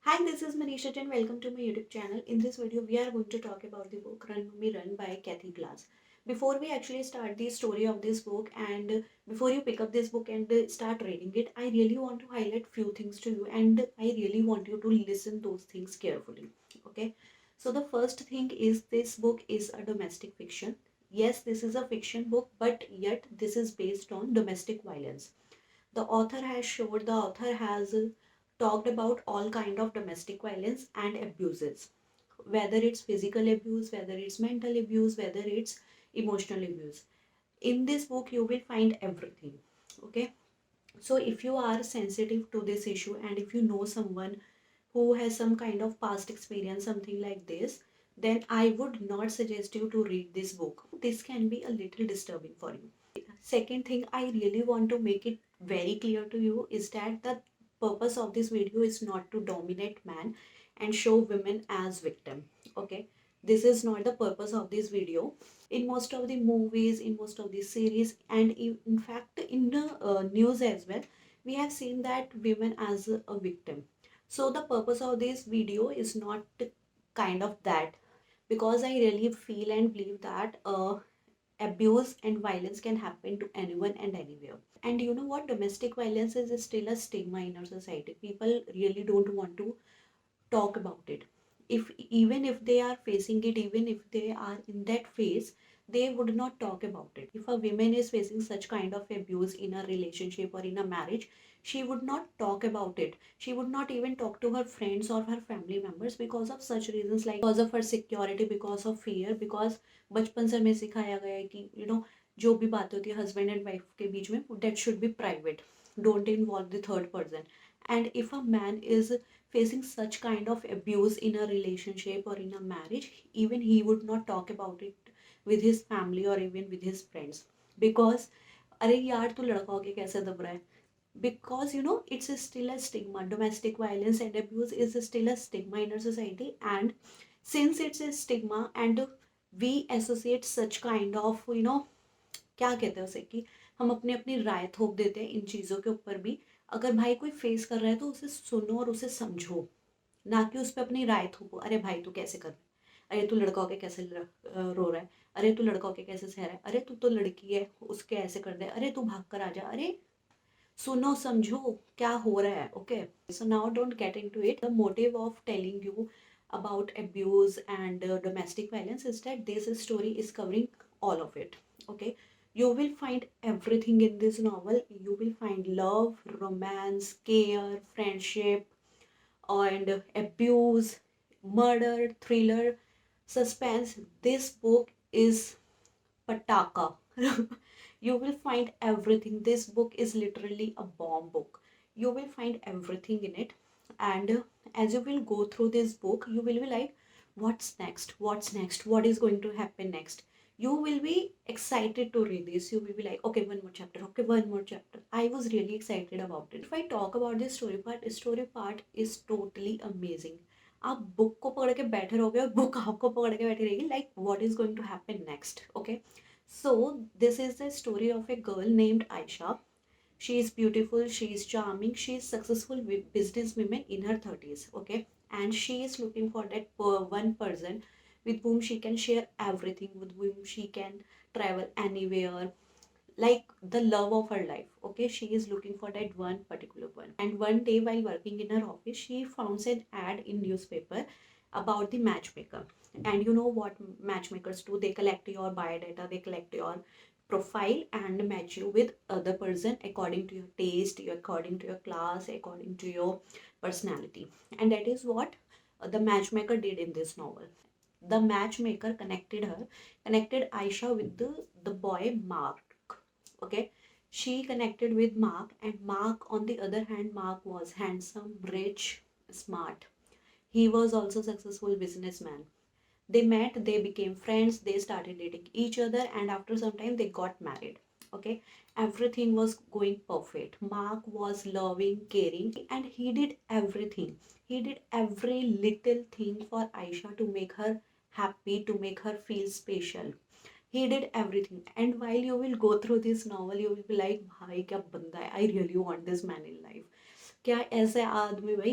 Hi, this is Manisha and welcome to my YouTube channel. In this video, we are going to talk about the book Run Mummy Run by Cathy. Before we actually start the story of this book and before you pick up this book and start reading it, I really want to highlight few things to you and I really want you to listen those things carefully. Okay. So the first thing is this book is a domestic fiction. Yes, this is a fiction book, but yet this is based on domestic violence. The author has talked about all kind of domestic violence and abuses, whether it's physical abuse, whether it's mental abuse, whether it's emotional abuse. In this book you will find everything. Okay, so if you are sensitive to this issue and if you know someone who has some kind of past experience something like this, then I would not suggest you to read this book. This can be a little disturbing for you. Second thing I really want to make it very clear to you is that the purpose of this video is not to dominate man and show women as victim. Okay, this is not the purpose of this video. In most of the movies, in most of the series, and in fact in the news as well, we have seen that women as a victim. So the purpose of this video is not kind of that, because I really feel and believe that abuse and violence can happen to anyone and anywhere. And you know what? Domestic violence is still a stigma in our society. People really don't want to talk about it. If even if they are facing it, even if they are in that phase, they would not talk about it. If a woman is facing such kind of abuse in a relationship or in a marriage, she would not talk about it. She would not even talk to her friends or her family members because of such reasons, like because of her security, because of fear, because बचपन से हमें सिखाया गया है कि जो भी बात होती है हस्बैंड एंड वाइफ के बीच में, that should be private. Don't involve the third person. And if a man is facing such kind of abuse in a relationship or in a marriage, even he would not talk about it with his family or even with his friends, because अरे यार तू लड़का होके कैसे दब रहा है. Because it's still a stigma. Domestic violence and abuse is still a stigma in our society, and since it's a stigma and we associate such kind of क्या कहते हैं उसे, कि हम अपनी अपनी राय थोप देते हैं इन चीज़ों के ऊपर भी. अगर भाई कोई फेस कर रहा है तो उसे सुनो और उसे समझो, ना कि उस पर अपनी राय थोपो. अरे भाई तू कैसे कर रहा है, अरे तू लड़का होके कैसे रो रहा है, अरे तू लड़का होके कैसे सह रहा है, अरे तू तो लड़की है उसके ऐसे कर दे, अरे तू भाग कर आ जा. अरे सुनो समझो क्या हो रहा है. Okay, so now don't get into it. The motive of telling you about abuse and domestic violence is that this story is covering all of it. Okay, you will find everything in this novel. You will find love, romance, care, friendship, and abuse, murder, thriller, suspense. This book is pataka. You will find everything. This book is literally a bomb book. You will find everything in it. And as you will go through this book, you will be like, what's next, what's next, what is going to happen next. You will be excited to read this. You will be like, okay, one more chapter, okay, one more chapter. I was really excited about it. If I talk about this story part is totally amazing. आप book को पकड़ के बैठे रहोगे और book आपको पकड़ के बैठी रहेगी, like what is going to happen next. Okay, so this is the story of a girl named Aisha. She is beautiful, she is charming, she is successful with businesswoman in her 30s. Okay, and she is looking for that one person with whom she can share everything, with whom she can travel anywhere, like the love of her life. Okay, she is looking for that one particular one. And one day while working in her office, she found an ad in newspaper about the matchmaker. And you know what matchmakers do? They collect your biodata, they collect your profile and match you with other person according to your taste, according to your class, according to your personality. And that is what the matchmaker did in this novel. The matchmaker connected Aisha with the boy Mark. Okay, she connected with Mark, and Mark, on the other hand, Mark was handsome, rich, smart. He was also successful businessman. They met, they became friends, they started dating each other, and after some time they got married. Okay, everything was going perfect. Mark was loving, caring, and he did everything. He did every little thing for Aisha to make her happy, to make her feel special. He did everything. And while you will go through this novel, you will be like, bhai kya banda hai, I really want this man in life. क्या ऐसे आदमी भाई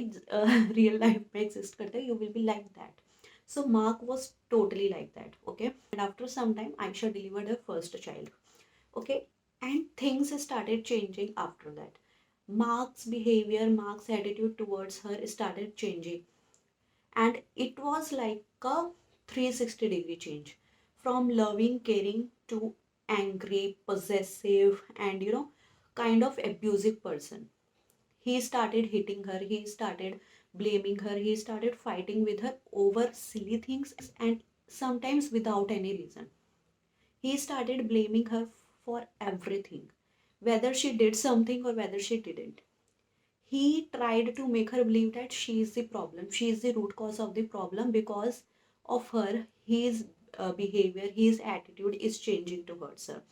real life में exist करते हैं, you will be like that. So Mark was totally like that, okay? And after some time, Aisha delivered her first child, okay? And things started changing after that. Mark's behavior, Mark's attitude towards her started changing. And it was like a 360-degree change. From loving, caring to angry, possessive, and kind of abusive person. He started hitting her, he started blaming her, he started fighting with her over silly things and sometimes without any reason. He started blaming her for everything, whether she did something or whether she didn't. He tried to make her believe that she is the problem, she is the root cause of the problem. Because of her, his behavior, his attitude is changing towards her.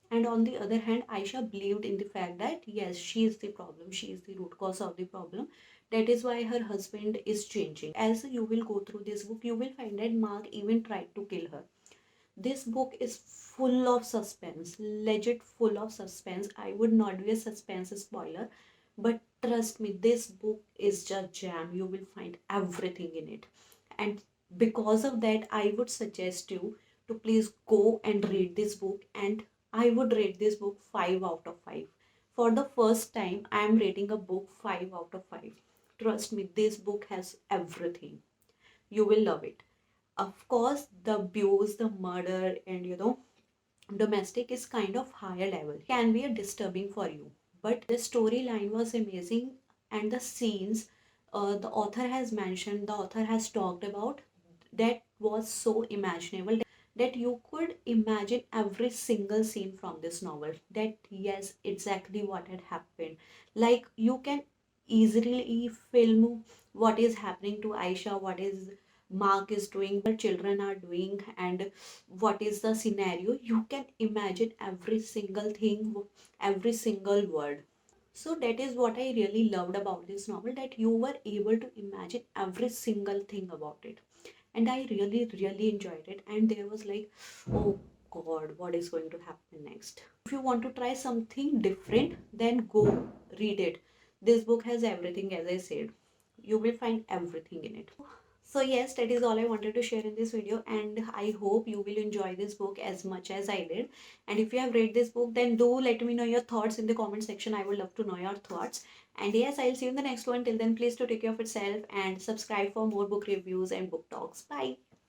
And on the other hand, Aisha believed in the fact that yes, she is the problem, she is the root cause of the problem. That is why her husband is changing. As you will go through this book, you will find that Mark even tried to kill her. This book is full of suspense, legit full of suspense. I would not be a suspense spoiler, but trust me, this book is just jam. You will find everything in it. And because of that, I would suggest you to please go and read this book. And I would rate this book 5 out of 5. For the first time, I am rating a book 5 out of 5. Trust me, this book has everything. You will love it. Of course, the abuse, the murder, and domestic is kind of higher level, can be a disturbing for you, but the storyline was amazing. And the scenes, the author has mentioned, the author has talked about, that was so imaginable that you could imagine every single scene from this novel, that yes, exactly what had happened. Like you can easily film what is happening to Aisha, what is Mark is doing, what children are doing, and what is the scenario. You can imagine every single thing, every single word. So that is what I really loved about this novel, that you were able to imagine every single thing about it. And I really, really enjoyed it. And there was like, oh God, what is going to happen next? If you want to try something different, then go read it. This book has everything, as I said. You will find everything in it. So yes, that is all I wanted to share in this video, and I hope you will enjoy this book as much as I did. And if you have read this book, then do let me know your thoughts in the comment section. I would love to know your thoughts. And yes, I'll see you in the next one. Till then, please do take care of yourself and subscribe for more book reviews and book talks. Bye.